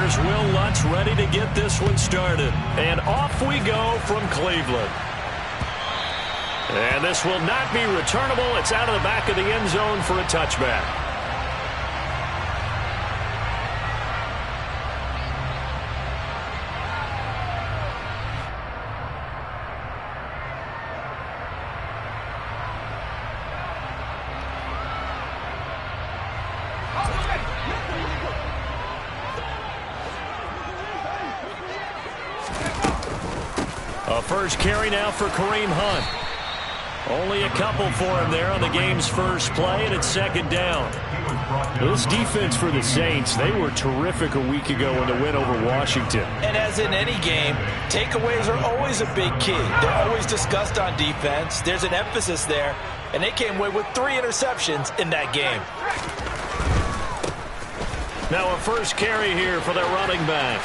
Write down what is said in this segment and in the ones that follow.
here's Will Lutz ready to get this one started. And off we go from Cleveland. And this will not be returnable. It's out of the back of the end zone for a touchback. A first carry now for Kareem Hunt. Only a couple for him there on the game's first play, and it's second down. This defense for the Saints, they were terrific a week ago in the win over Washington. And as in any game, takeaways are always a big key. They're always discussed on defense. There's an emphasis there, and they came away with 3 interceptions in that game. Now a first carry here for their running back.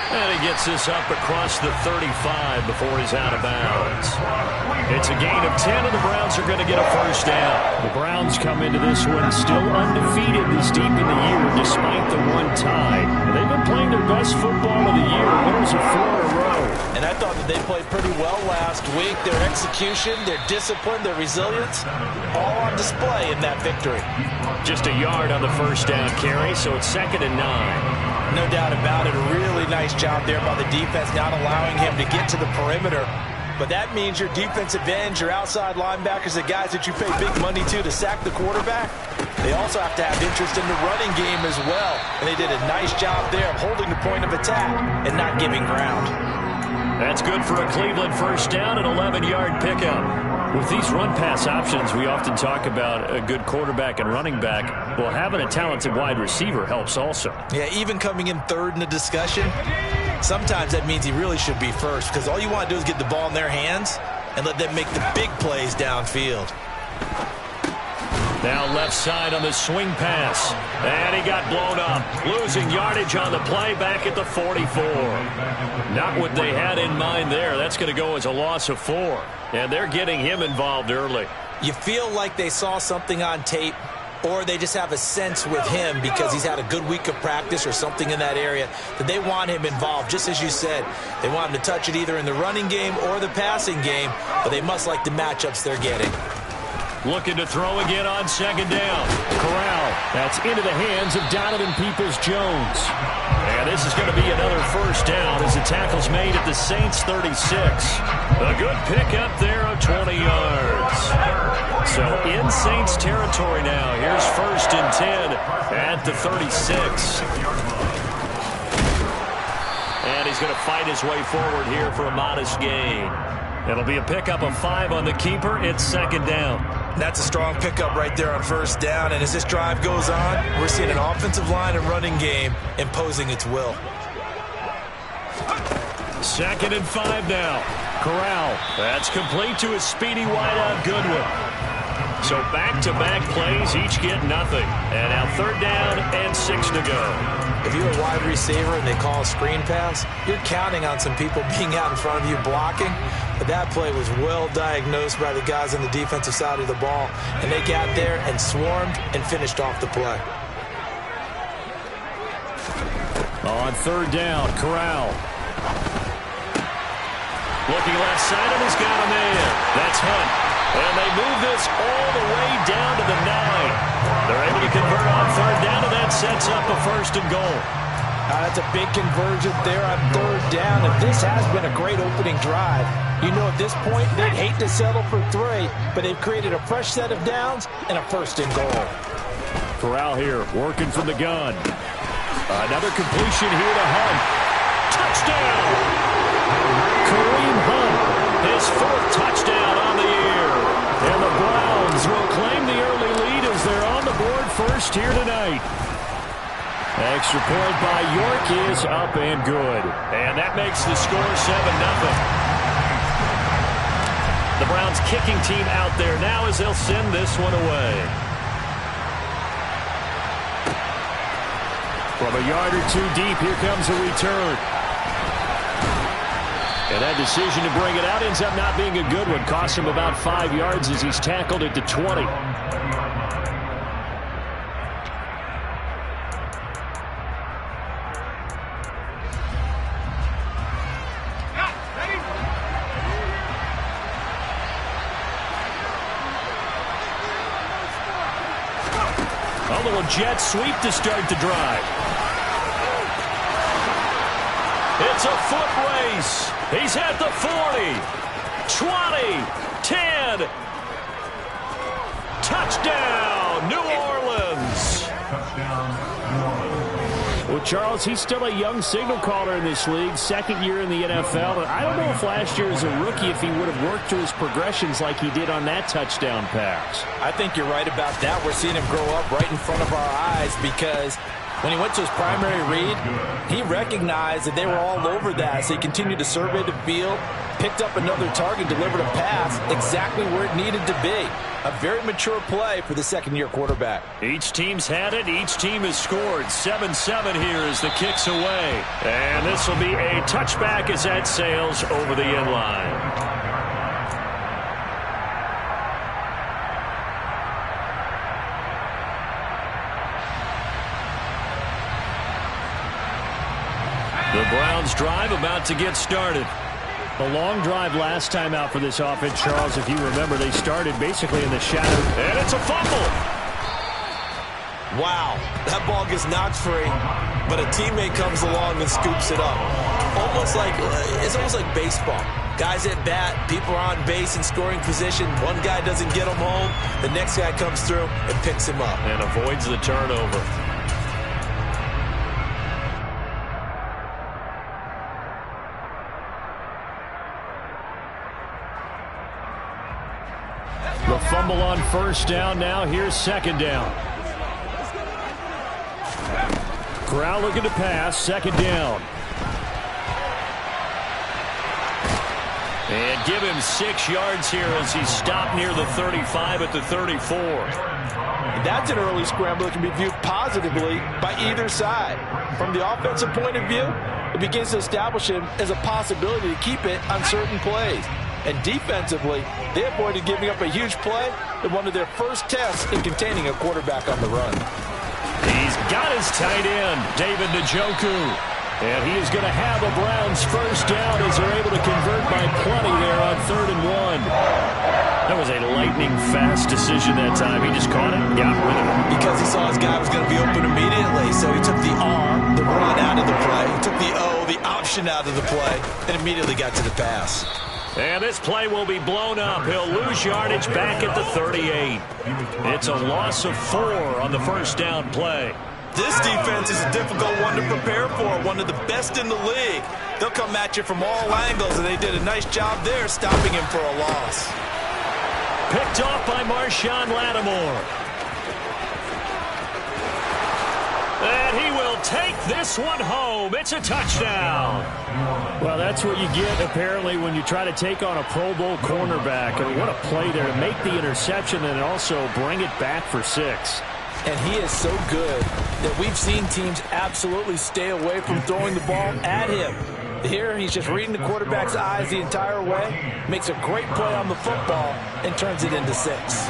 And he gets this up across the 35 before he's out of bounds. It's a gain of 10, and the Browns are going to get a first down. The Browns come into this one still undefeated this deep in the year despite the one tie. They've been playing their best football of the year. Winners of 4 in a row. And I thought that they played pretty well last week. Their execution, their discipline, their resilience, all on display in that victory. Just a yard on the first down carry, so it's 2nd and 9. No doubt about it. A really nice job there by the defense, not allowing him to get to the perimeter. But that means your defensive ends, your outside linebackers, the guys that you pay big money to sack the quarterback, they also have to have interest in the running game as well. And they did a nice job there of holding the point of attack and not giving ground. That's good for a Cleveland first down, an 11-yard pickup. With these run-pass options, we often talk about a good quarterback and running back. Well, having a talented wide receiver helps also. Yeah, even coming in third in the discussion, sometimes that means he really should be first, because all you want to do is get the ball in their hands and let them make the big plays downfield. Now left side on the swing pass. And he got blown up. Losing yardage on the play back at the 44. Not what they had in mind there. That's going to go as a loss of 4. And they're getting him involved early. You feel like they saw something on tape, or they just have a sense with him because he's had a good week of practice or something in that area that they want him involved. Just as you said, they want him to touch it either in the running game or the passing game, but they must like the matchups they're getting. Looking to throw again on 2nd down. Corral. That's into the hands of Donovan Peoples-Jones. And this is going to be another first down as the tackle's made at the Saints 36. A good pickup there of 20 yards. So in Saints territory now. Here's 1st and 10 at the 36. And he's going to fight his way forward here for a modest gain. It'll be a pickup of 5 on the keeper. It's 2nd down. That's a strong pickup right there on first down. And as this drive goes on, we're seeing an offensive line and running game imposing its will. 2nd and 5 now. Corral. That's complete to a speedy wideout Goodwin. So back-to-back plays, each get nothing. And now 3rd down and 6 to go. If you're a wide receiver and they call a screen pass, you're counting on some people being out in front of you blocking. But that play was well diagnosed by the guys on the defensive side of the ball. And they got there and swarmed and finished off the play. On 3rd down, Corral. Looking left side, and he's got him in. That's Hunt. And they move this all the way down to the 9. They're able to convert on 3rd down, and that sets up a 1st and goal. That's a big conversion there on 3rd down. And this has been a great opening drive. You know, at this point, they'd hate to settle for 3, but they've created a fresh set of downs and a 1st and goal. Corral here, working from the gun. Another completion here to Hunt. Touchdown! Kareem Hunt, his 4th touchdown on the year. And the Browns will claim the early lead as they're on the board first here tonight. Extra point by York is up and good. And that makes the score 7-0. The Browns kicking team out there now as they'll send this one away. From a yard or 2 deep, here comes a return. And that decision to bring it out ends up not being a good one. Cost him about 5 yards as he's tackled at the 20. A little jet sweep to start the drive. It's a foot race. He's at the 40, 20, 10. Touchdown, New Orleans. Well, Charles, he's still a young signal caller in this league, second year in the NFL. I don't know if last year as a rookie if he would have worked through his progressions like he did on that touchdown pass. I think you're right about that. We're seeing him grow up right in front of our eyes because when he went to his primary read, he recognized that they were all over that. So he continued to survey the field, picked up another target, delivered a pass exactly where it needed to be. A very mature play for the second-year quarterback. Each team's had it. Each team has scored. 7-7 here as the kick's away. And this will be a touchback as that sails over the end line. The Browns drive about to get started. A long drive last time out for this offense, Charles. If you remember, they started basically in the shadow. And it's a fumble. Wow, that ball gets knocked free, but a teammate comes along and scoops it up. It's almost like baseball. Guys at bat, people are on base in scoring position. One guy doesn't get them home. The next guy comes through and picks him up. And avoids the turnover. The fumble on first down. Now here's second down. Corral looking to pass. Second down. And give him 6 yards here as he stopped near the 35 at the 34. And that's an early scramble that can be viewed positively by either side. From the offensive point of view, it begins to establish him as a possibility to keep it on certain plays. And defensively, they avoided giving up a huge play in one of their first tests in containing a quarterback on the run. He's got his tight end, David Njoku. And he is going to have a Browns first down as they're able to convert by plenty there on 3rd and 1. That was a lightning-fast decision that time. He just caught it and got rid of it. Because he saw his guy was going to be open immediately, so he took the R, the run, out of the play. He took the O, the option, out of the play, and immediately got to the pass. And this play will be blown up. He'll lose yardage back at the 38. It's a loss of 4 on the first down play. This defense is a difficult one to prepare for, one of the best in the league. They'll come at you from all angles, and they did a nice job there stopping him for a loss. Picked off by Marshawn Lattimore. And he will take this one home. It's a touchdown. Well, that's what you get, apparently, when you try to take on a Pro Bowl cornerback. I mean, what a play there to make the interception and also bring it back for 6. And he is so good that we've seen teams absolutely stay away from throwing the ball at him. Here, he's just reading the quarterback's eyes the entire way, makes a great play on the football, and turns it into 6.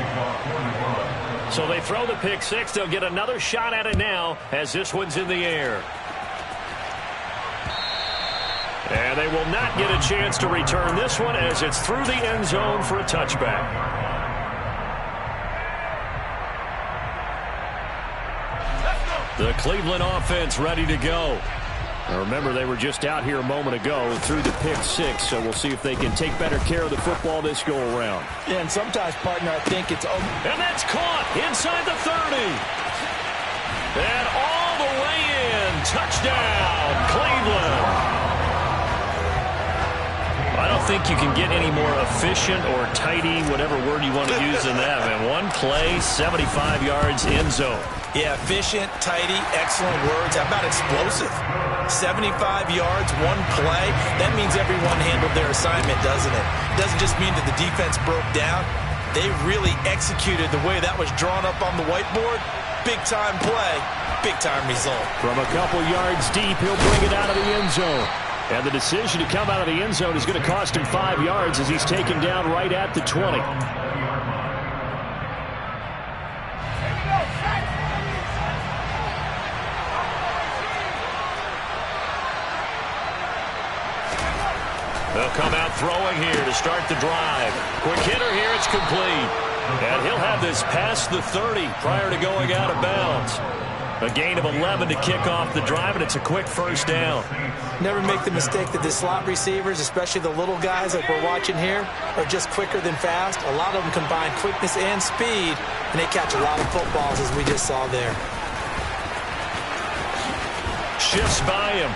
So they throw the pick 6. They'll get another shot at it now as this one's in the air. And they will not get a chance to return this one as it's through the end zone for a touchback. The Cleveland offense ready to go. Now remember, they were just out here a moment ago through the pick 6, so we'll see if they can take better care of the football this go-around. Yeah, and sometimes, partner, I think it's... And that's caught inside the 30. And all the way in. Touchdown, Cleveland. I don't think you can get any more efficient or tidy, whatever word you want to use in that, man. One play, 75 yards, end zone. Yeah, efficient, tidy, excellent words. How about explosive? 75 yards, one play. That means everyone handled their assignment, doesn't it? It doesn't just mean that the defense broke down. They really executed the way that was drawn up on the whiteboard. Big-time play, big-time result. From a couple yards deep, he'll bring it out of the end zone. And the decision to come out of the end zone is going to cost him 5 yards as he's taken down right at the 20. They'll come out throwing here to start the drive. Quick hitter here, it's complete. And he'll have this past the 30 prior to going out of bounds. A gain of 11 to kick off the drive, and it's a quick first down. Never make the mistake that the slot receivers, especially the little guys like we're watching here, are just quicker than fast. A lot of them combine quickness and speed, and they catch a lot of footballs, as we just saw there. Shifts by him.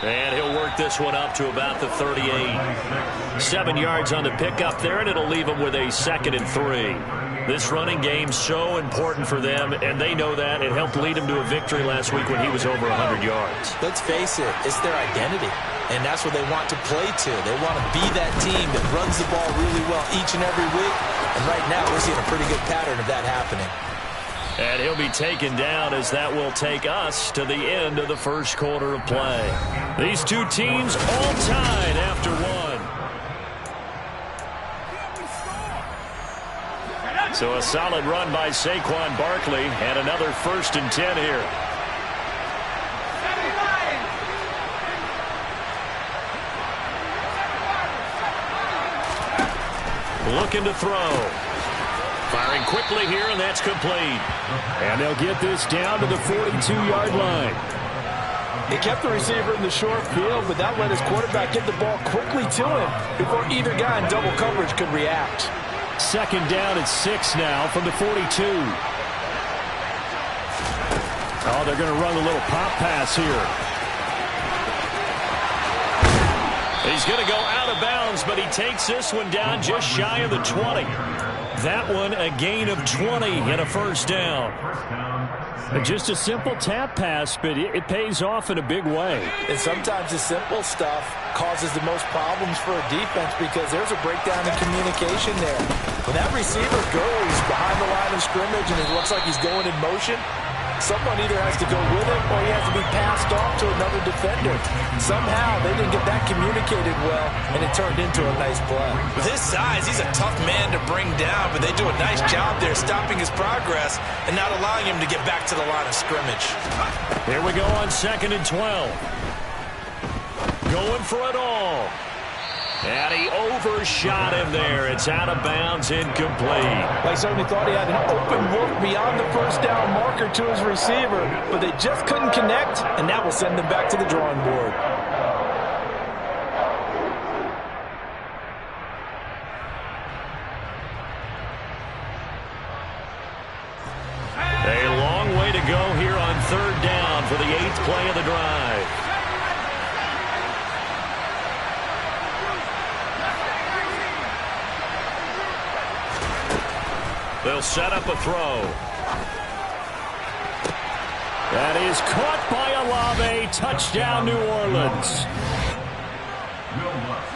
And he'll work this one up to about the 38. 7 yards on the pickup there, and it'll leave him with a 2nd and 3. This running game's so important for them, and they know that. It helped lead them to a victory last week when he was over 100 yards. Let's face it, it's their identity, and that's what they want to play to. They want to be that team that runs the ball really well each and every week, and right now we're seeing a pretty good pattern of that happening. And he'll be taken down as that will take us to the end of the first quarter of play. These two teams all tied after one. So a solid run by Saquon Barkley and another 1st and 10 here. Looking to throw. Firing quickly here, and that's complete. And they'll get this down to the 42-yard line. He kept the receiver in the short field, but that let his quarterback get the ball quickly to him before either guy in double coverage could react. 2nd down at 6 now from the 42. Oh, they're going to run a little pop pass here. He's going to go out of bounds, but he takes this one down just shy of the 20. That one a gain of 20 and a first down. Just a simple tap pass, but it pays off in a big way. And sometimes the simple stuff causes the most problems for a defense because there's a breakdown in communication there. When that receiver goes behind the line of scrimmage and it looks like he's going in motion, someone either has to go with him or he has to be passed off to another defender. Somehow they didn't get that communicated well, and it turned into a nice play. With his size, he's a tough man to bring down, but they do a nice job there stopping his progress and not allowing him to get back to the line of scrimmage. Here we go on 2nd and 12. Going for it all. And he overshot him there. It's out of bounds, incomplete. They certainly thought he had an open look beyond the first down marker to his receiver, but they just couldn't connect, and that will send them back to the drawing board. A long way to go here on 3rd down for the 8th play of the drive. They'll set up a throw. That is caught by Olave. Touchdown, New Orleans.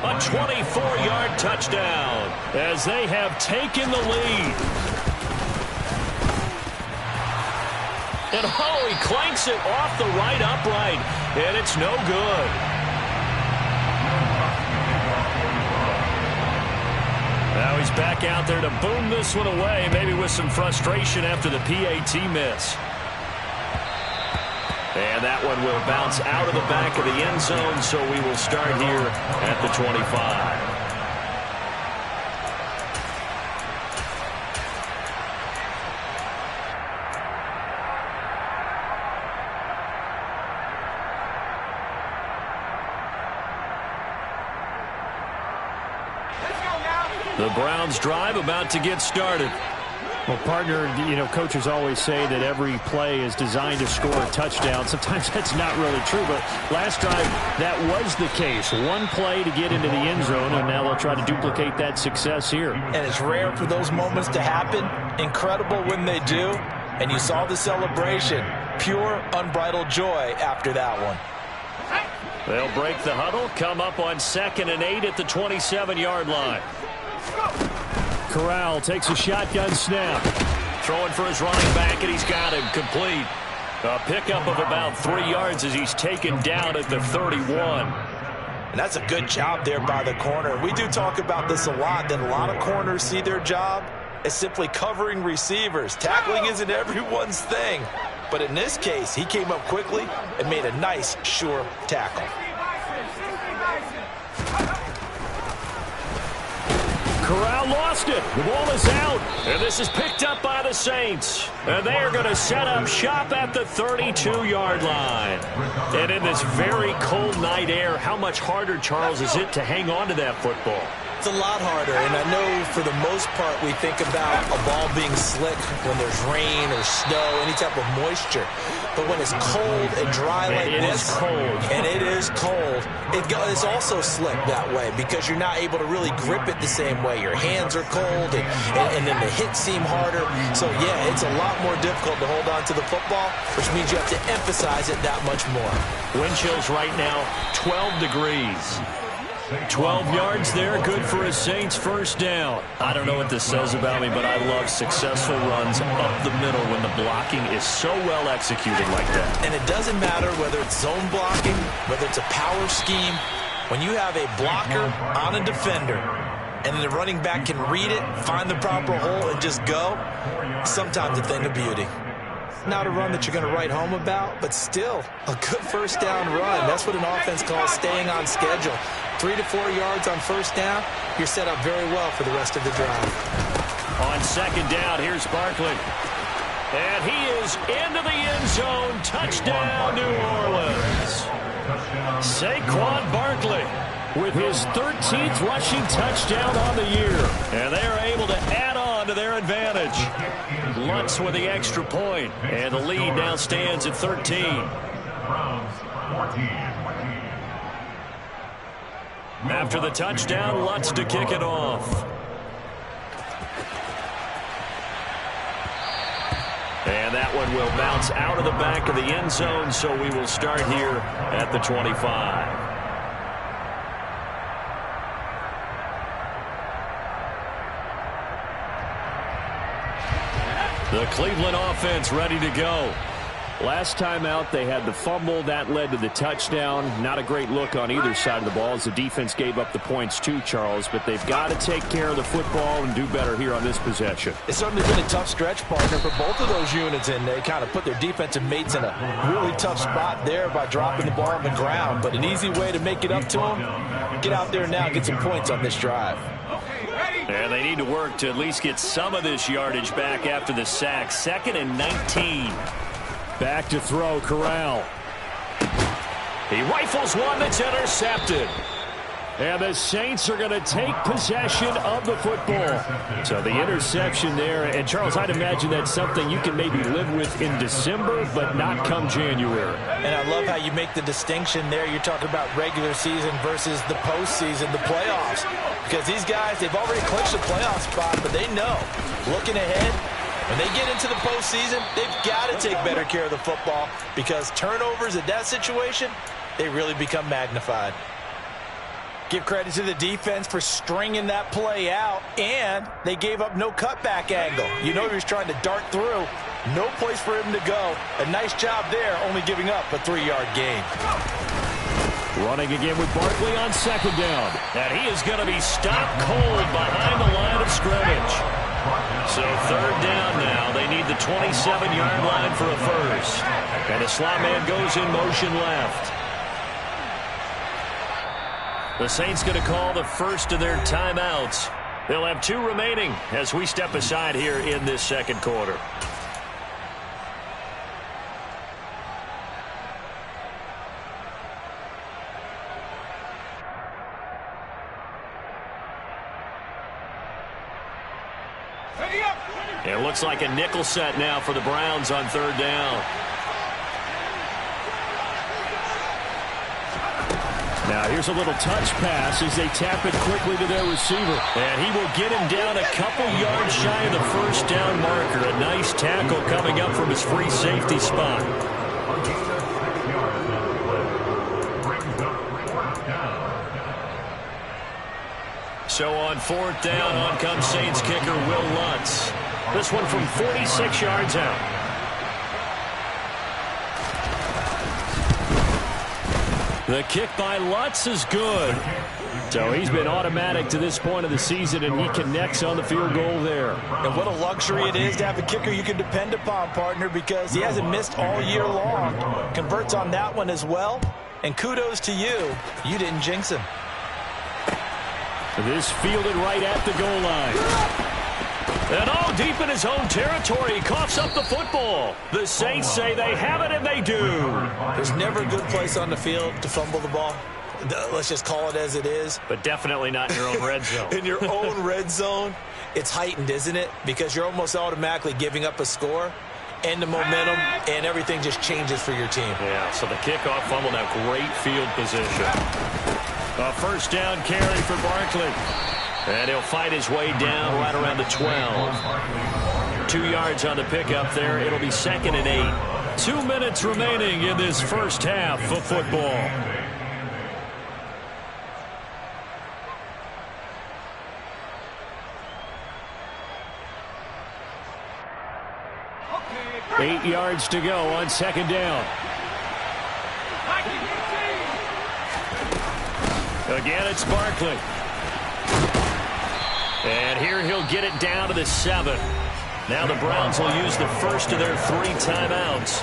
A 24-yard touchdown as they have taken the lead. And oh, he clanks it off the right upright, and it's no good. Now he's back out there to boom this one away, maybe with some frustration after the PAT miss. And that one will bounce out of the back of the end zone, so we will start here at the 25. The Browns drive about to get started. Well, partner, coaches always say that every play is designed to score a touchdown. Sometimes that's not really true, but last drive, that was the case. One play to get into the end zone, and now they'll try to duplicate that success here. And it's rare for those moments to happen. Incredible when they do. And you saw the celebration. Pure, unbridled joy after that one. They'll break the huddle, come up on 2nd and 8 at the 27-yard line. Corral takes a shotgun snap. Throwing for his running back, and he's got him complete. A pickup of about 3 yards as he's taken down at the 31. And that's a good job there by the corner. We do talk about this a lot, that a lot of corners see their job as simply covering receivers. Tackling isn't everyone's thing. But in this case, he came up quickly and made a nice, sure tackle. Corral lost it. The ball is out. And this is picked up by the Saints. And they are going to set up shop at the 32-yard line. And in this very cold night air, how much harder, Charles, is it to hang on to that football? It's a lot harder, and I know for the most part we think about a ball being slick when there's rain or snow, any type of moisture. But when it's cold and dry like this, and it is cold, it's also slick that way because you're not able to really grip it the same way. Your hands are cold, and then the hits seem harder. So, yeah, it's a lot more difficult to hold on to the football, which means you have to emphasize it that much more. Wind chills right now, 12 degrees. 12 yards there, good for a Saints first down. I don't know what this says about me, but I love successful runs up the middle when the blocking is so well executed like that. And it doesn't matter whether it's zone blocking, whether it's a power scheme. When you have a blocker on a defender and the running back can read it, find the proper hole, and just go, sometimes a thing of beauty. Not a run that you're going to write home about, but still a good first down run. That's what an offense calls staying on schedule. 3 to 4 yards on first down, you're set up very well for the rest of the drive. On second down, here's Barkley. And he is into the end zone. Touchdown, New Orleans. Saquon Barkley with his 13th rushing touchdown on the year. And they are able to add on to their advantage. Lutz with the extra point. And the lead now stands at 13. After the touchdown, Lutz to kick it off. And that one will bounce out of the back of the end zone, so we will start here at the 25. The Cleveland offense ready to go. Last time out, they had the fumble. That led to the touchdown. Not a great look on either side of the ball as the defense gave up the points too, Charles. But they've got to take care of the football and do better here on this possession. It's certainly been a tough stretch, partner, for both of those units, and they kind of put their defensive mates in a really tough spot there by dropping the ball on the ground. But an easy way to make it up to them, get out there now and get some points on this drive. And they need to work to at least get some of this yardage back after the sack. 2nd and 19. Back to throw, Corral. He rifles one that's intercepted. And the Saints are going to take possession of the football. So the interception there. And, Charles, I'd imagine that's something you can maybe live with in December, but not come January. And I love how you make the distinction there. You're talking about regular season versus the postseason, the playoffs. Because these guys, they've already clinched a playoff spot, but they know, looking ahead, when they get into the postseason, they've got to take better care of the football because turnovers in that situation, they really become magnified. Give credit to the defense for stringing that play out, and they gave up no cutback angle. You know he was trying to dart through. No place for him to go. A nice job there, only giving up a 3-yard gain. Running again with Barkley on second down. And he is going to be stopped cold behind the line of scrimmage. So third down now. They need the 27-yard line for a first. And the slot man goes in motion left. The Saints going to call the first of their timeouts. They'll have 2 remaining as we step aside here in this second quarter. It looks like a nickel set now for the Browns on third down. Now here's a little touch pass as they tap it quickly to their receiver. And he will get him down a couple yards shy of the first down marker. A nice tackle coming up from his free safety spot. So on fourth down, on comes Saints kicker Will Lutz. This one from 46 yards out. The kick by Lutz is good. So he's been automatic to this point of the season, and he connects on the field goal there. And what a luxury it is to have a kicker you can depend upon, partner, because he hasn't missed all year long. Converts on that one as well. And kudos to you. You didn't jinx him. This fielded right at the goal line. And all deep in his own territory, he coughs up the football. The Saints say they have it, and they do. There's never a good place on the field to fumble the ball. Let's just call it as it is. But definitely not in your own red zone. In your own red zone, it's heightened, isn't it? Because you're almost automatically giving up a score and the momentum, and everything just changes for your team. Yeah, so the kickoff fumble, now great field position. A first down carry for Barkley. And he'll fight his way down right around the 12. 2 yards on the pickup there. It'll be 2nd and 8. 2 minutes remaining in this first half of football. Okay. 8 yards to go on 2nd down. Again, it's Barkley. And here he'll get it down to the 7. Now the Browns will use the first of their 3 timeouts.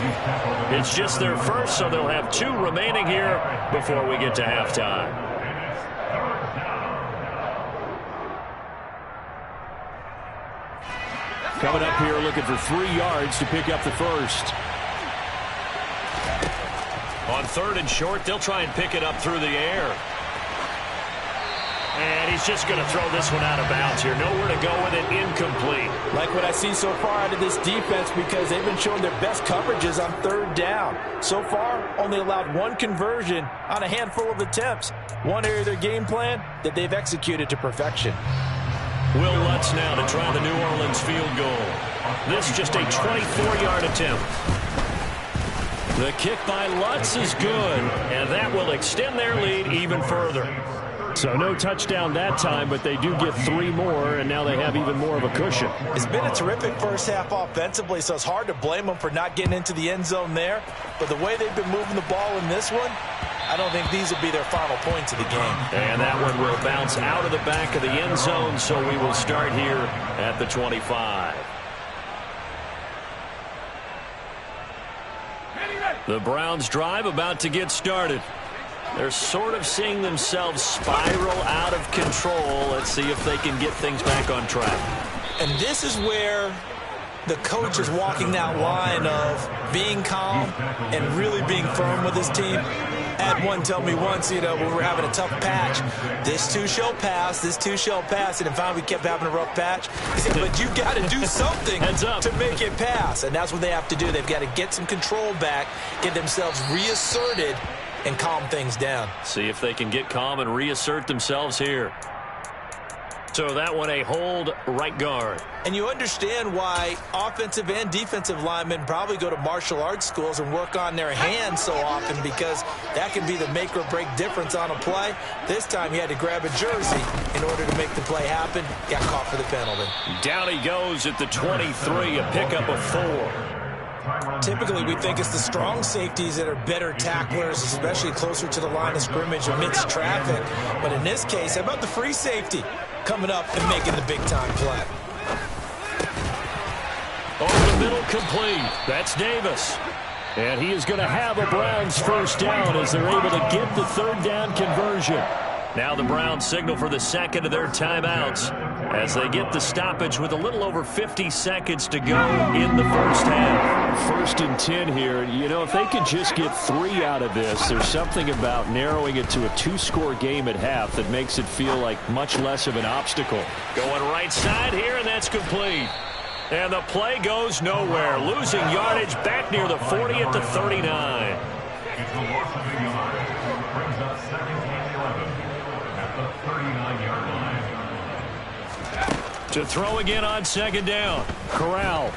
It's just their first, so they'll have 2 remaining here before we get to halftime. Coming up here looking for 3 yards to pick up the first. On 3rd and short, they'll try and pick it up through the air. And he's just going to throw this one out of bounds here. Nowhere to go with it. Incomplete. Like what I've seen so far out of this defense, because they've been showing their best coverages on 3rd down. So far, only allowed 1 conversion on a handful of attempts. One area of their game plan that they've executed to perfection. Will Lutz now to try the New Orleans field goal. This is just a 24-yard attempt. The kick by Lutz is good, and that will extend their lead even further. So no touchdown that time, but they do get 3 more, and now they have even more of a cushion. It's been a terrific first half offensively, so it's hard to blame them for not getting into the end zone there. But the way they've been moving the ball in this one, I don't think these will be their final points of the game. And that one will bounce out of the back of the end zone, so we will start here at the 25. The Browns drive about to get started. They're sort of seeing themselves spiral out of control. Let's see if they can get things back on track. And this is where the coach is walking that line of being calm and really being firm with his team. Had one tell me once, when we were having a tough patch, this too shall pass, this too shall pass. And then finally we kept having a rough patch. He said, but you got to do something to make it pass. And that's what they have to do. They've got to get some control back, get themselves reasserted, and calm things down. See if they can get calm and reassert themselves here. So that one a hold right guard. And you understand why offensive and defensive linemen probably go to martial arts schools and work on their hands so often, because that can be the make or break difference on a play. This time he had to grab a jersey in order to make the play happen. Got caught for the penalty. Down he goes at the 23, a pickup of 4. Typically, we think it's the strong safeties that are better tacklers, especially closer to the line of scrimmage amidst traffic. But in this case, how about the free safety coming up and making the big-time play? Over the middle, complete. That's Davis. And he is going to have a Browns first down as they're able to get the 3rd down conversion. Now the Browns signal for the 2nd of their timeouts as they get the stoppage with a little over 50 seconds to go in the first half. 1st and 10 here. If they could just get 3 out of this, there's something about narrowing it to a 2-score game at half that makes it feel like much less of an obstacle. Going right side here, and that's complete. And the play goes nowhere. Losing yardage back near the 40 at the 39. To throw again on 2nd down. Corral.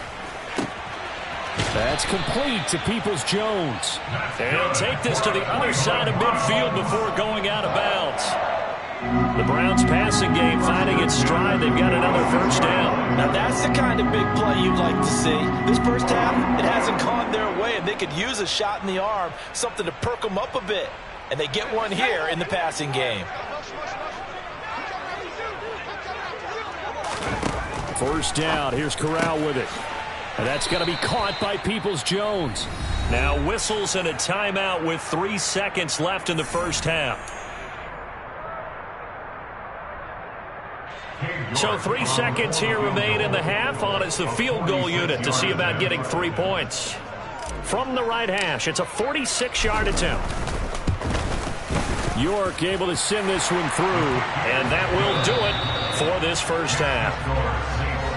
That's complete to Peoples-Jones. And he'll take this to the other side of midfield before going out of bounds. The Browns passing game finding its stride. They've got another first down. Now that's the kind of big play you'd like to see. This first half, it hasn't gone their way, and they could use a shot in the arm, something to perk them up a bit. And they get one here in the passing game. First down. Here's Corral with it. And that's going to be caught by Peoples-Jones. Now whistles and a timeout with 3 seconds left in the first half. So 3 seconds here remain in the half. On it's the field goal unit to see about getting 3 points. From the right hash, it's a 46-yard attempt. York able to send this one through, and that will do it for this first half.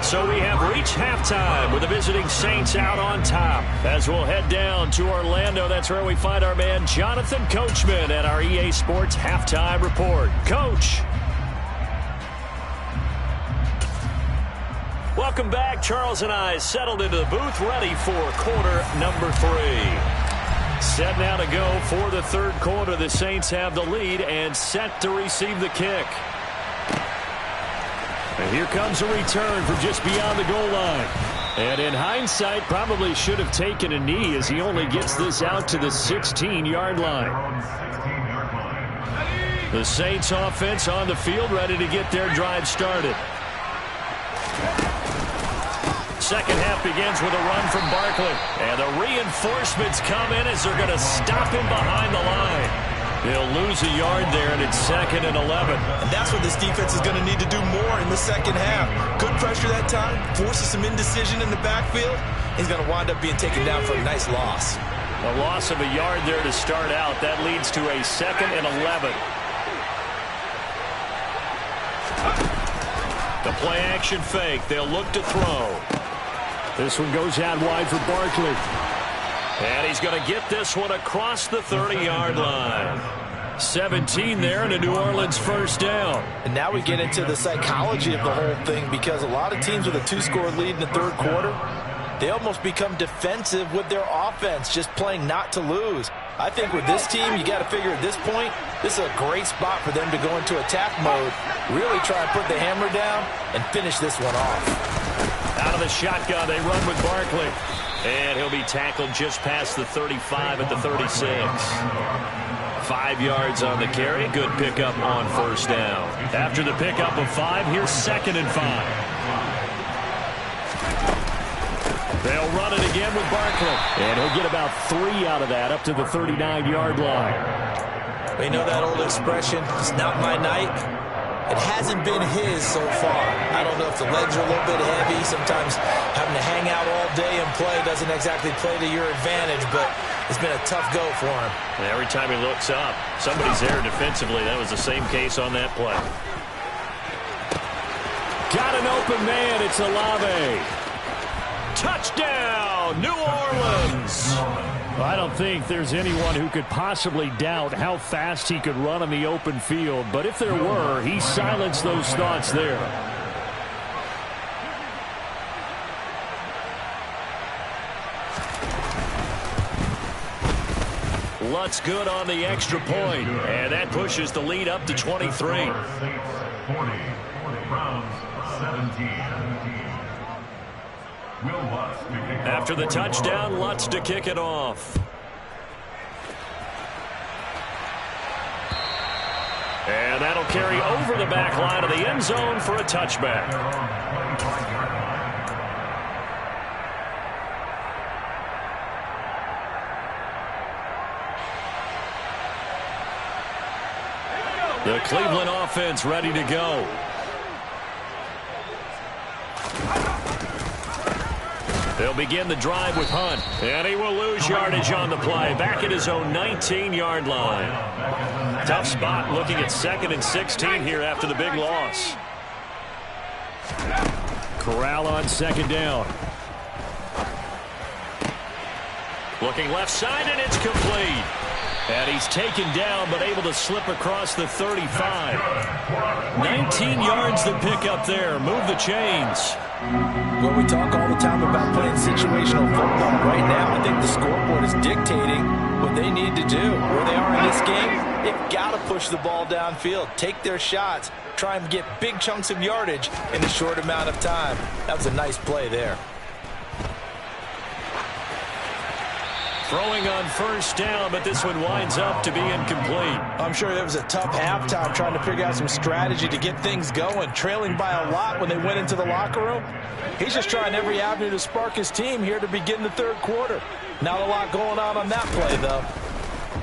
So we have reached halftime with the visiting Saints out on top. As we'll head down to Orlando, that's where we find our man Jonathan Coachman at our EA Sports Halftime Report. Coach. Welcome back. Charles and I settled into the booth, ready for quarter number 3. Set now to go for the third quarter. The Saints have the lead and set to receive the kick. And here comes a return from just beyond the goal line. And in hindsight, probably should have taken a knee as he only gets this out to the 16-yard line. The Saints offense on the field, ready to get their drive started. Second half begins with a run from Barkley. And the reinforcements come in as they're going to stop him behind the line. They'll lose a yard there, and it's 2nd and 11. And that's what this defense is going to need to do more in the second half. Good pressure that time, forces some indecision in the backfield. He's going to wind up being taken down for a nice loss. A loss of a yard there to start out. That leads to a 2nd and 11. The play action fake. They'll look to throw. This one goes out wide for Barkley. And he's going to get this one across the 30-yard line. 17 there and a New Orleans first down. And now we get into the psychology of the whole thing, because a lot of teams with a 2-score lead in the third quarter, they almost become defensive with their offense, just playing not to lose. I think with this team, you got to figure at this point, this is a great spot for them to go into attack mode, really try and put the hammer down and finish this one off. Out of the shotgun, they run with Barkley. And he'll be tackled just past the 35 at the 36. 5 yards on the carry. Good pickup on first down. After the pickup of 5, here's 2nd and 5. They'll run it again with Barkley. And he'll get about 3 out of that up to the 39-yard line. We know that old expression, it's not my night. It hasn't been his so far. I don't know if the legs are a little bit heavy. Sometimes having to hang out all day and play doesn't exactly play to your advantage, but it's been a tough go for him. And every time he looks up, somebody's there defensively. That was the same case on that play. Got an open man. It's Olave. Touchdown, New Orleans. I don't think there's anyone who could possibly doubt how fast he could run on the open field. But if there were, he silenced those thoughts there. Lutz good on the extra point. And that pushes the lead up to 23. After the touchdown, Lutz to kick it off. And that'll carry over the back line of the end zone for a touchback. The Cleveland offense ready to go. They'll begin the drive with Hunt. And he will lose yardage on the play. Back at his own 19-yard line. Tough spot looking at 2nd and 16 here after the big loss. Corral on 2nd down. Looking left side, and it's complete. And he's taken down, but able to slip across the 35. 19 yards to pick up there. Move the chains. Well, we talk all the time about playing situational football. Right now, I think the scoreboard is dictating what they need to do. Where they are in this game, they've got to push the ball downfield, take their shots, try and get big chunks of yardage in a short amount of time. That was a nice play there. Throwing on first down, but this one winds up to be incomplete. I'm sure there was a tough halftime trying to figure out some strategy to get things going, trailing by a lot when they went into the locker room. He's just trying every avenue to spark his team here to begin the third quarter. Not a lot going on that play, though.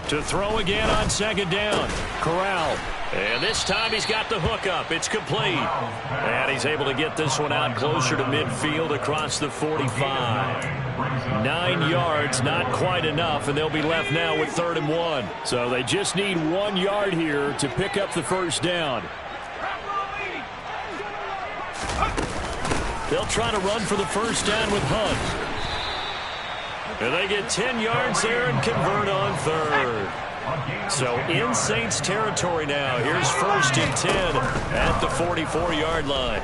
To throw again on 2nd down. Corral. And this time he's got the hook up. It's complete. And he's able to get this one out closer to midfield across the 45. 9 yards, not quite enough, and they'll be left now with 3rd and 1. So they just need 1 yard here to pick up the first down. They'll try to run for the first down with Hunt. And they get 10 yards there and convert on 3rd. So in Saints territory now. Here's 1st and 10 at the 44-yard line.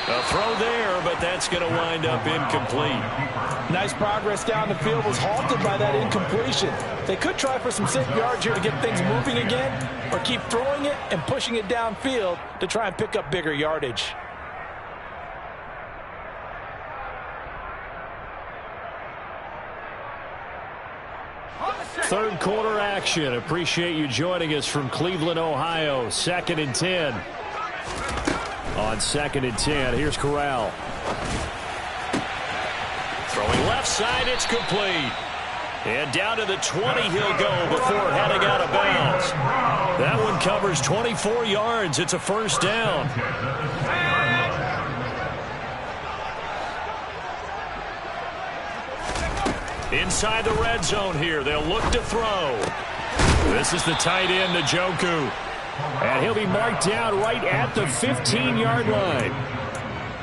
A throw there, but that's going to wind up incomplete. Nice progress down the field, was halted by that incompletion. They could try for some safe yards here to get things moving again, or keep throwing it and pushing it downfield to try and pick up bigger yardage. Third quarter action. Appreciate you joining us from Cleveland, Ohio. 2nd and 10. On 2nd and 10, here's Corral. Throwing left side, it's complete. And down to the 20 he'll go before heading out of bounds. That one covers 24 yards. It's a first down. Inside the red zone here. They'll look to throw. This is the tight end, Njoku. And he'll be marked down right at the 15-yard line.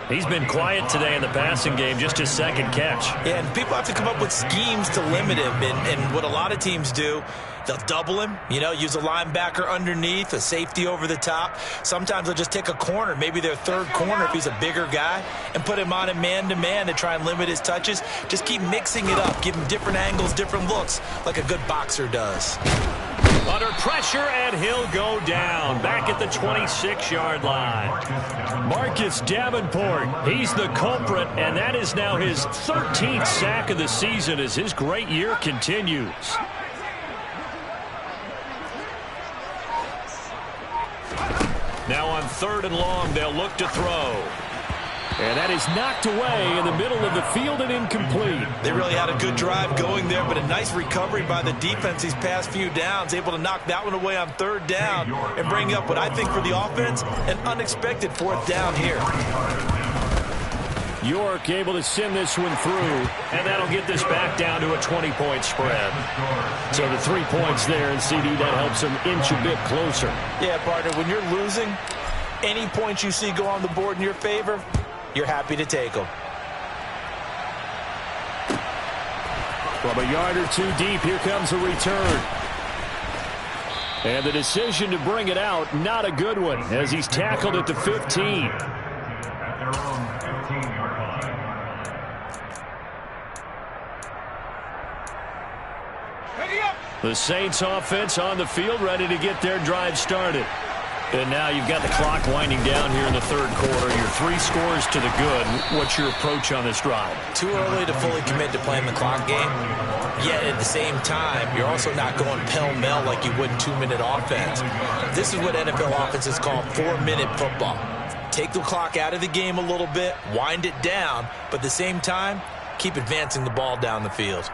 He's been quiet today in the passing game, just his 2nd catch. Yeah, and people have to come up with schemes to limit him. And what a lot of teams do, they'll double him, use a linebacker underneath, a safety over the top. Sometimes they'll just take a corner, maybe their 3rd corner if he's a bigger guy, and put him on him man-to-man to try and limit his touches. Just keep mixing it up, give him different angles, different looks, like a good boxer does. Under pressure, and he'll go down. Back at the 26-yard line. Marcus Davenport, he's the culprit, and that is now his 13th sack of the season as his great year continues. Now on 3rd and long, they'll look to throw. And that is knocked away in the middle of the field and incomplete. They really had a good drive going there, but a nice recovery by the defense these past few downs, able to knock that one away on 3rd down and bring up what I think for the offense, an unexpected 4th down here. York able to send this one through, and that'll get this back down to a 20-point spread. So the 3 points there, and CD, that helps them inch a bit closer. Yeah, partner, when you're losing, any points you see go on the board in your favor, you're happy to take them. From a yard or 2 deep, here comes a return. And the decision to bring it out, not a good one, as he's tackled at the 15. The Saints offense on the field, ready to get their drive started. And now you've got the clock winding down here in the 3rd quarter. Your 3 scores to the good. What's your approach on this drive? Too early to fully commit to playing the clock game. Yet at the same time, you're also not going pell-mell like you would in 2-minute offense. This is what NFL offenses call 4-minute football. Take the clock out of the game a little bit, wind it down, but at the same time, keep advancing the ball down the field.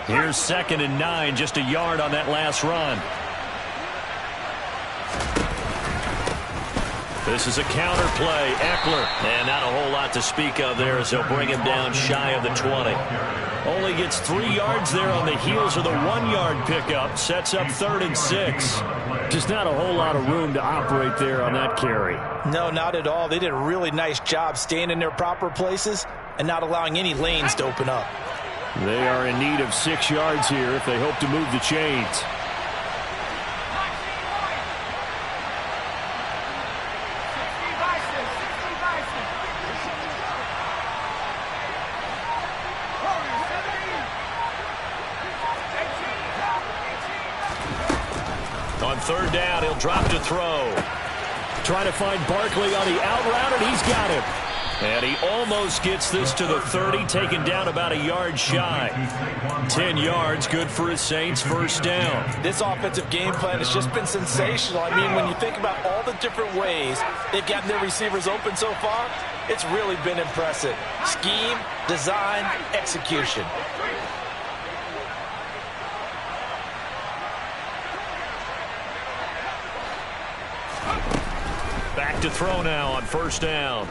Here's 2nd and 9, just a yard on that last run. This is a counter play. Eckler. And not a whole lot to speak of there as they'll bring him down shy of the 20. Only gets 3 yards there on the heels of the 1-yard pickup. Sets up 3rd and 6. Just not a whole lot of room to operate there on that carry. No, not at all. They did a really nice job staying in their proper places and not allowing any lanes to open up. They are in need of 6 yards here if they hope to move the chains. On 3rd down, he'll drop to throw. Trying to find Barkley on the out route, and he's got him. And he almost gets this to the 30, taken down about a yard shy. 10 yards, good for his Saints, first down. This offensive game plan has just been sensational. I mean, when you think about all the different ways they've gotten their receivers open so far, it's really been impressive. Scheme, design, execution. Back to throw now on first down.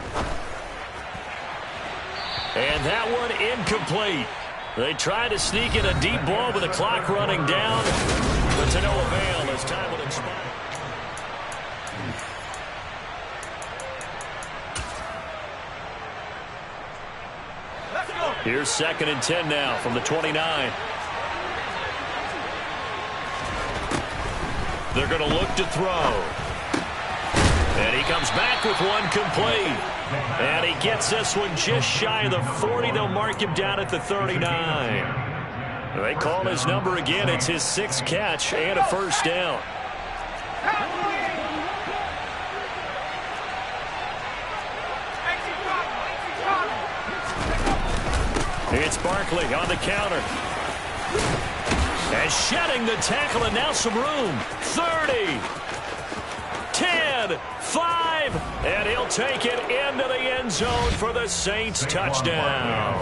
And that one incomplete. They try to sneak in a deep ball with the clock running down, but to no avail as time will expire. Here's 2nd and 10 now from the 29. They're going to look to throw. And he comes back with one complete. And he gets this one just shy of the 40. They'll mark him down at the 39. They call his number again. It's his 6th catch and a first down. It's Barkley on the counter. And shedding the tackle, and now some room. 30. 10, 5, and he'll take it into the end zone for the Saints touchdown.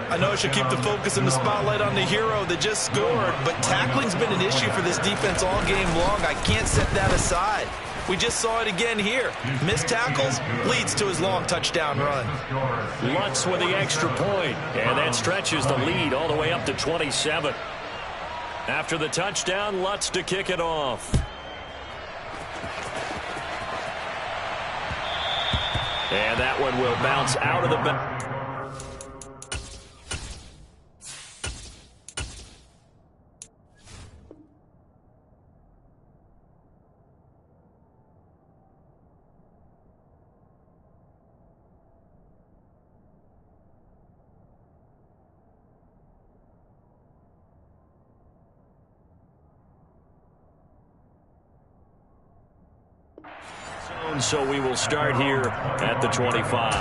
I know I should keep the focus and the spotlight on the hero that just scored, but tackling's been an issue for this defense all game long. I can't set that aside. We just saw it again here. Missed tackles leads to his long touchdown run. Lutz with the extra point, and that stretches the lead all the way up to 27. After the touchdown, Lutz to kick it off. And that one will bounce out of the back. So we will start here at the 25.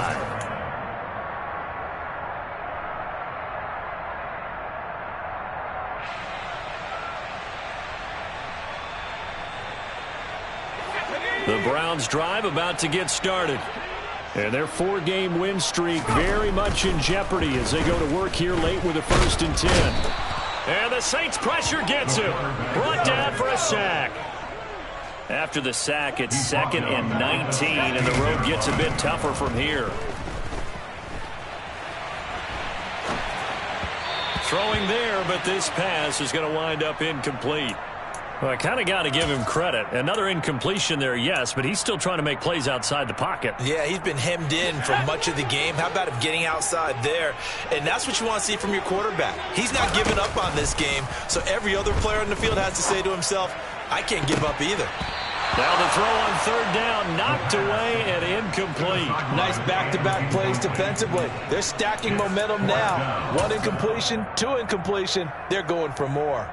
The Browns drive about to get started. And their 4-game win streak very much in jeopardy as they go to work here late with a 1st and 10. And the Saints pressure gets him. Brought down for a sack. After the sack, it's 2nd and 19, and the road gets a bit tougher from here. Throwing there, but this pass is going to wind up incomplete. Well, I kind of got to give him credit. Another incompletion there, yes, but he's still trying to make plays outside the pocket. Yeah, he's been hemmed in for much of the game. How about him getting outside there? And that's what you want to see from your quarterback. He's not giving up on this game, so every other player on the field has to say to himself, I can't give up either. Now the throw on 3rd down, knocked away and incomplete. Nice back-to-back plays defensively. They're stacking momentum now. 1 incompletion, 2 incompletion. They're going for more.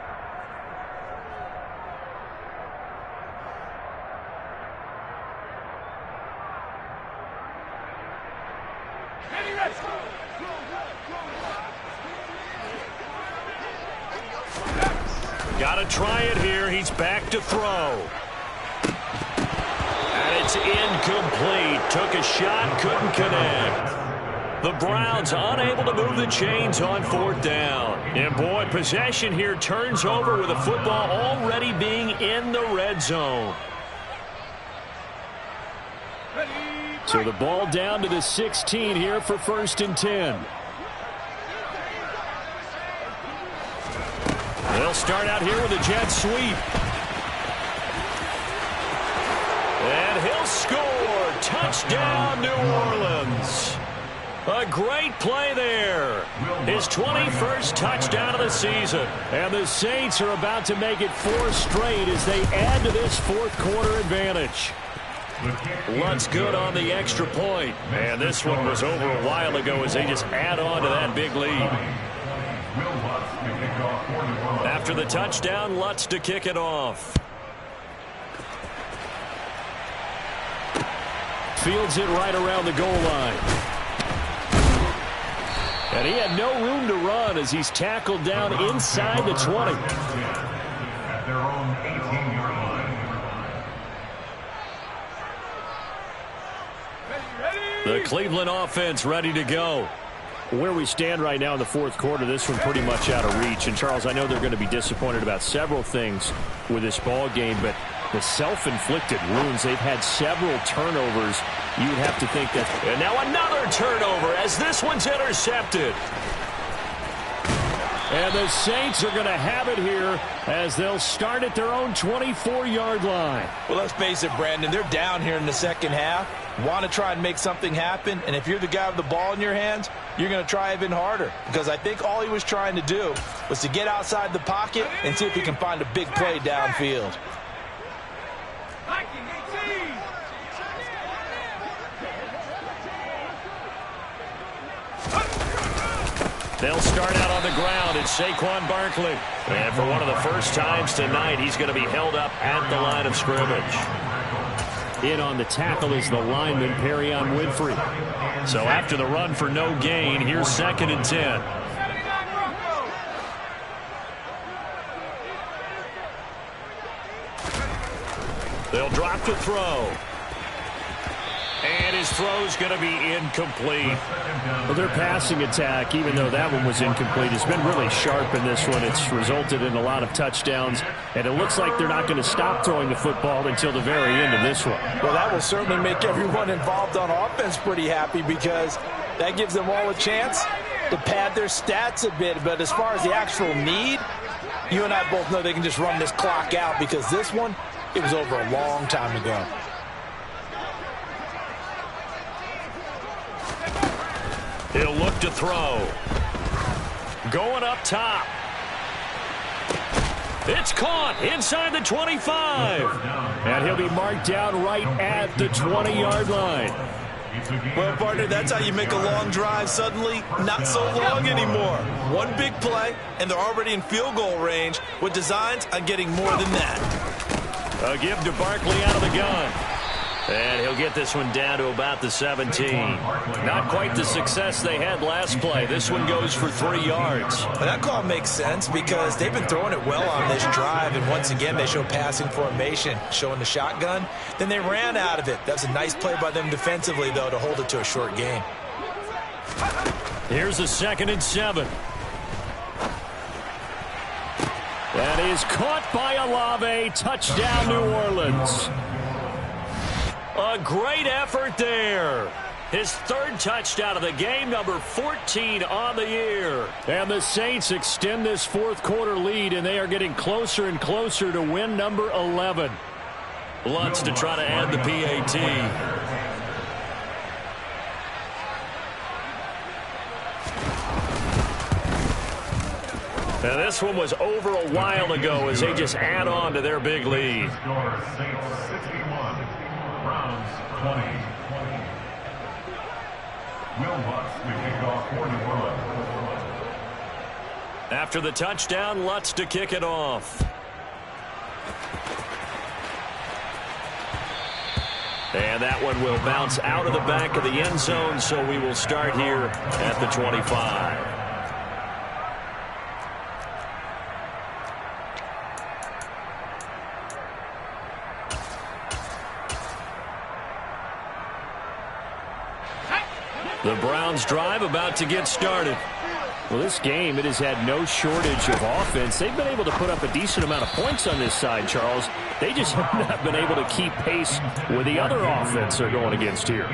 Got to try it here. He's back to throw. And it's incomplete. Took a shot, couldn't connect. The Browns unable to move the chains on 4th down. And boy, possession here turns over with the football already being in the red zone. So the ball down to the 16 here for 1st and 10. They'll start out here with a jet sweep. And he'll score. Touchdown, New Orleans. A great play there. His 21st touchdown of the season. And the Saints are about to make it 4 straight as they add to this 4th quarter advantage. Lutz good on the extra point. And this one was over a while ago as they just add on to that big lead. After the touchdown, Lutz to kick it off. fields it right around the goal line. And he had no room to run as he's tackled down inside the 20. At their own 18-yard line. The Cleveland offense ready to go. Where we stand right now in the fourth quarter, this one pretty much out of reach. And, Charles, I know they're going to be disappointed about several things with this ball game, but the self-inflicted wounds, they've had several turnovers. You would have to think that. And now another turnover as this one's intercepted. And the Saints are going to have it here as they'll start at their own 24-yard line. Well, let's face it, Brandon, they're down here in the second half. Want to try and make something happen, and if you're the guy with the ball in your hands, you're going to try even harder, because I think all he was trying to do was to get outside the pocket and see if he can find a big play downfield. They'll start out on the ground. It's Saquon Barkley. And for one of the first times tonight, he's going to be held up at the line of scrimmage. In on the tackle is the lineman, Perrion Winfrey. So after the run for no gain, here's 2nd and 10. They'll drop to throw. And his throw's going to be incomplete. Well, their passing attack, even though that one was incomplete, has been really sharp in this one. It's resulted in a lot of touchdowns, and it looks like they're not going to stop throwing the football until the very end of this one. Well, that will certainly make everyone involved on offense pretty happy, because that gives them all a chance to pad their stats a bit. But as far as the actual need, you and I both know they can just run this clock out, because this one, it was over a long time ago. He'll look to throw. Going up top. It's caught inside the 25. And he'll be marked down right at the 20-yard line. Well, partner, that's how you make a long drive suddenly not so long anymore. One big play, and they're already in field goal range with designs on getting more than that. A give to Barkley out of the gun. And he'll get this one down to about the 17. Not quite the success they had last play. This one goes for 3 yards. Well, that call makes sense, because they've been throwing it well on this drive, and once again they show passing formation, showing the shotgun. Then they ran out of it. That's a nice play by them defensively, though, to hold it to a short gain. Here's a 2nd and 7. That is caught by Olave. Touchdown, New Orleans. A great effort there. His 3rd touchdown of the game, number 14 on the year. And the Saints extend this fourth quarter lead, and they are getting closer and closer to win number 11. Lutz to try to add the PAT. Now this one was over a while ago as they just add on to their big lead. Browns 20. Will Lutz to kick off for New Orleans. After the touchdown, Lutz to kick it off. And that one will bounce out of the back of the end zone, so we will start here at the 25. The Browns drive about to get started. Well, this game, it has had no shortage of offense. They've been able to put up a decent amount of points on this side, Charles. They just have not been able to keep pace with the other offense they're going against here.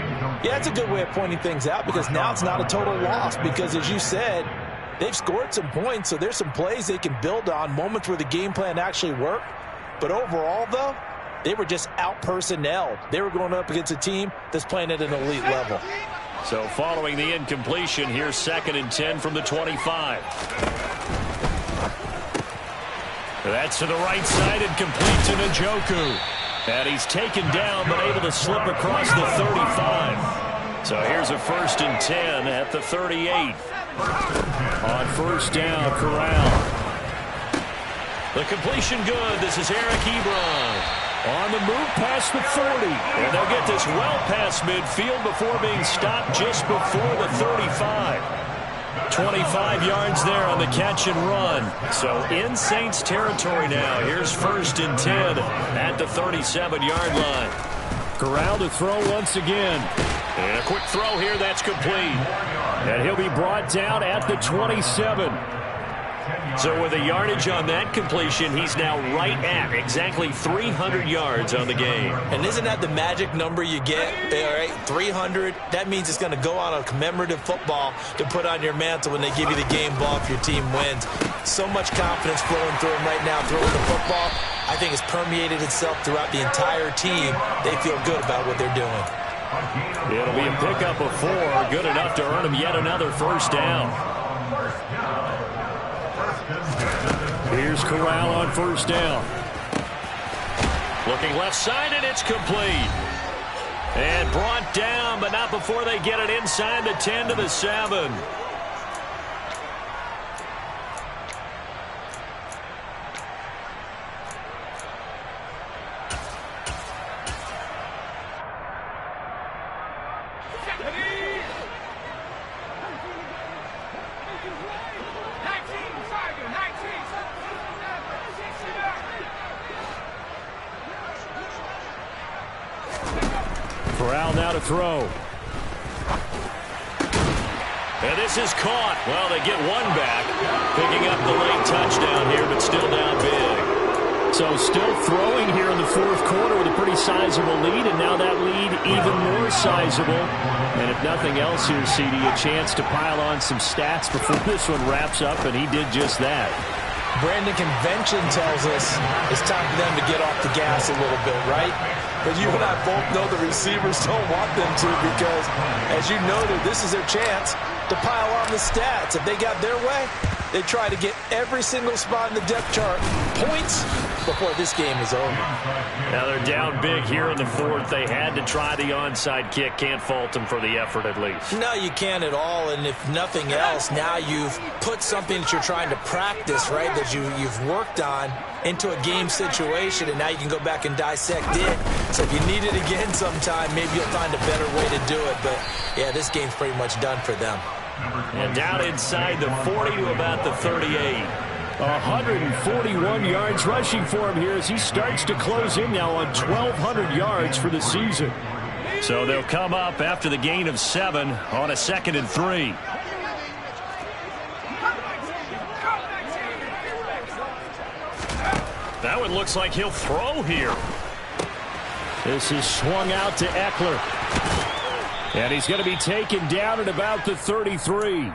Yeah, it's a good way of pointing things out, because now it's not a total loss, because as you said, they've scored some points, so there's some plays they can build on, moments where the game plan actually worked. But overall, though, they were just out-personnelled. They were going up against a team that's playing at an elite level. So following the incompletion, here's 2nd and 10 from the 25. That's to the right side and complete to Njoku. And he's taken down but able to slip across the 35. So here's a 1st and 10 at the 38. On first down, Corral. The completion good. This is Eric Ebron. On the move past the 30. And they'll get this well past midfield before being stopped just before the 35. 25 yards there on the catch and run. So in Saints territory now. Here's 1st and 10 at the 37-yard line. Corral to throw once again. And a quick throw here that's complete. And he'll be brought down at the 27. So with a yardage on that completion, he's now right at exactly 300 yards on the game. And isn't that the magic number you get? All right, 300. That means it's going to go out on a commemorative football to put on your mantle when they give you the game ball if your team wins. So much confidence flowing through him right now throwing the football. I think it's permeated itself throughout the entire team. They feel good about what they're doing. It'll be a pickup of 4, good enough to earn him yet another 1st down. Here's Corral on 1st down. Looking left side, and it's complete. And brought down, but not before they get it inside the 10 to the 7. Corral now to throw. And this is caught. Well, they get one back. Picking up the late touchdown here, but still down big. So still throwing here in the 4th quarter with a pretty sizable lead, and now that lead even more sizable. And if nothing else here, CD, a chance to pile on some stats before this one wraps up, and he did just that. Brandon, convention tells us it's time for them to get off the gas a little bit, right? But you and I both know the receivers don't want them to because, as you noted, this is their chance to pile on the stats. If they got their way, they try to get every single spot in the depth chart points before this game is over. Now they're down big here in the 4th. They had to try the onside kick. Can't fault them for the effort at least. No, you can't at all. And if nothing else, now you've put something that you're trying to practice, right, that you've worked on into a game situation, and now you can go back and dissect it. So if you need it again sometime, maybe you'll find a better way to do it. But, yeah, this game's pretty much done for them. And down inside the 40 to about the 38. 141 yards rushing for him here as he starts to close in now on 1,200 yards for the season. So they'll come up after the gain of 7 on a 2nd and 3. That one looks like he'll throw here. This is swung out to Eckler. And he's going to be taken down at about the 33.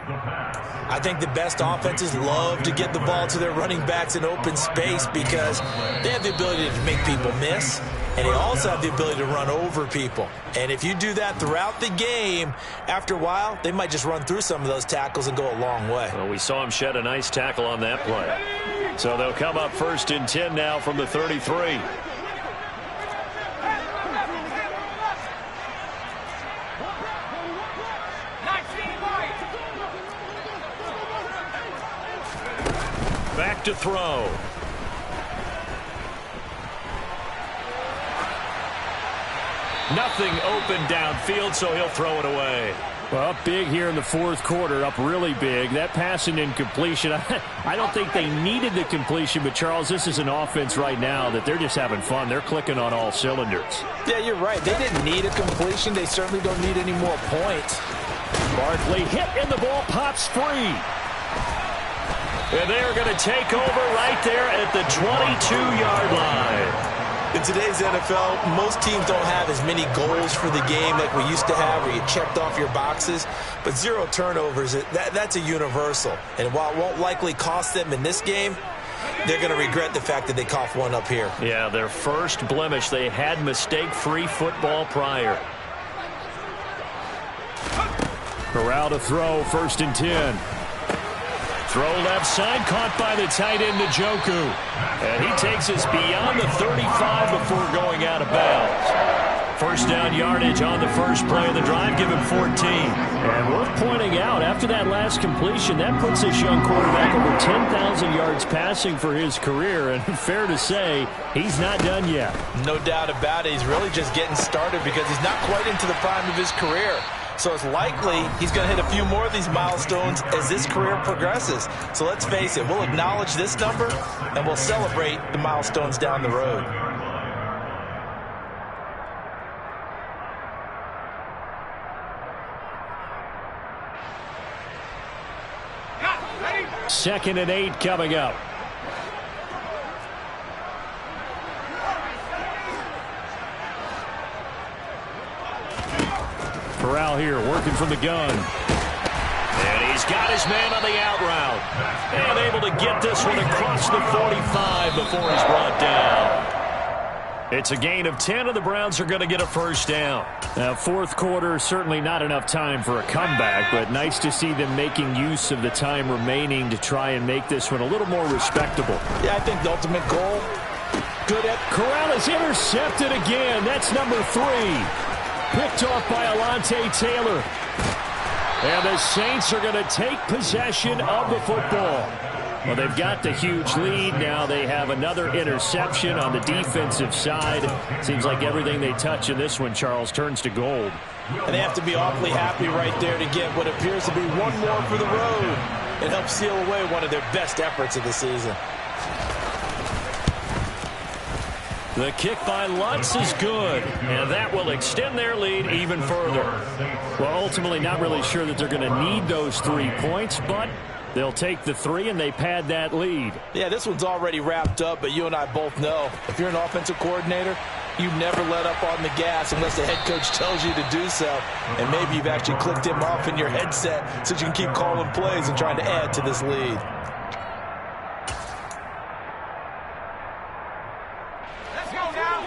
I think the best offenses love to get the ball to their running backs in open space because they have the ability to make people miss, and they also have the ability to run over people. And if you do that throughout the game, after a while, they might just run through some of those tackles and go a long way. Well, we saw him shed a nice tackle on that play. So they'll come up 1st and 10 now from the 33. Back to throw. Nothing open downfield, so he'll throw it away. Well, up big here in the 4th quarter, up really big. That pass and incompletion, I don't think they needed the completion, but, Charles, this is an offense right now that they're just having fun. They're clicking on all cylinders. Yeah, you're right. They didn't need a completion. They certainly don't need any more points. Barkley hit, and the ball pops free. And they're going to take over right there at the 22-yard line. In today's NFL, most teams don't have as many goals for the game like we used to have where you checked off your boxes. But 0 turnovers, that's a universal. And while it won't likely cost them in this game, they're going to regret the fact that they coughed one up here. Yeah, their first blemish. They had mistake-free football prior. Corral to throw, 1st and 10. Throw left side, caught by the tight end, Njoku. And he takes us beyond the 35 before going out of bounds. 1st down yardage on the first play of the drive, give him 14. And we're pointing out, after that last completion, that puts this young quarterback over 10,000 yards passing for his career. And fair to say, he's not done yet. No doubt about it. He's really just getting started because he's not quite into the prime of his career. So it's likely he's going to hit a few more of these milestones as this career progresses. So let's face it, we'll acknowledge this number and we'll celebrate the milestones down the road. Second and 8 coming up. Corral here working from the gun. And he's got his man on the out route. And able to get this one across the 45 before he's brought down. It's a gain of 10, and the Browns are going to get a first down. Now, fourth quarter, certainly not enough time for a comeback, but nice to see them making use of the time remaining to try and make this one a little more respectable. Yeah, I think the ultimate goal, good at... Corral is intercepted again. That's number 3. Picked off by Alontae Taylor. And the Saints are going to take possession of the football. Well, they've got the huge lead. Now they have another interception on the defensive side. Seems like everything they touch in this one, Charles, turns to gold. And they have to be awfully happy right there to get what appears to be one more for the road. It helps seal away one of their best efforts of the season. The kick by Lutz is good, and that will extend their lead even further. Well, ultimately not really sure that they're going to need those 3 points, but they'll take the 3 and they pad that lead. Yeah, this one's already wrapped up, but you and I both know if you're an offensive coordinator, you never let up on the gas unless the head coach tells you to do so. And maybe you've actually clicked him off in your headset so you can keep calling plays and trying to add to this lead.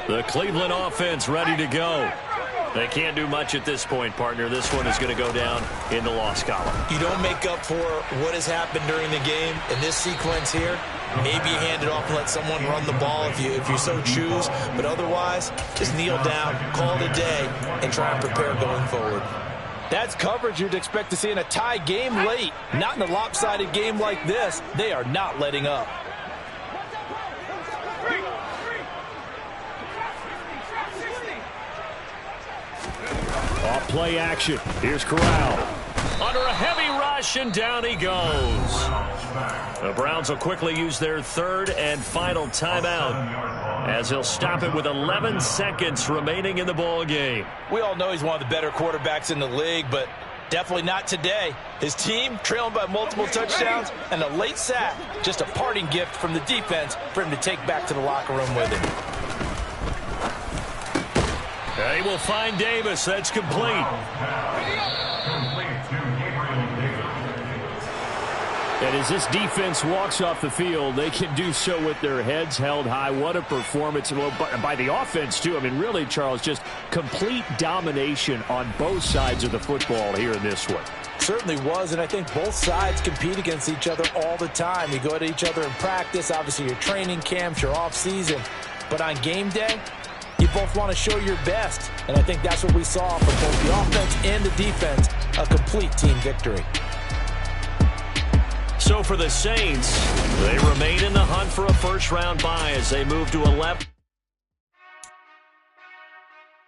The Cleveland offense ready to go. They can't do much at this point, partner. This one is going to go down in the loss column. You don't make up for what has happened during the game in this sequence here. Maybe you hand it off and let someone run the ball if you so choose. But otherwise, just kneel down, call it a day, and try and prepare going forward. That's coverage you'd expect to see in a tie game late. Not in a lopsided game like this. They are not letting up. Off play action. Here's Corral. Under a heavy rush, and down he goes. The Browns will quickly use their third and final timeout as he'll stop it with 11 seconds remaining in the ball game. We all know he's one of the better quarterbacks in the league, but definitely not today. His team trailing by multiple touchdowns, and a late sack, just a parting gift from the defense for him to take back to the locker room with him. They will find Davis. That's complete. And as this defense walks off the field, they can do so with their heads held high. What a performance. Well, by the offense, too. I mean, really, Charles, just complete domination on both sides of the football here in this one. Certainly was, and I think both sides compete against each other all the time. You go at each other in practice, obviously your training camps, your off-season. But on game day, you both want to show your best, and I think that's what we saw from both the offense and the defense, a complete team victory. So for the Saints, they remain in the hunt for a first-round bye as they move to 11.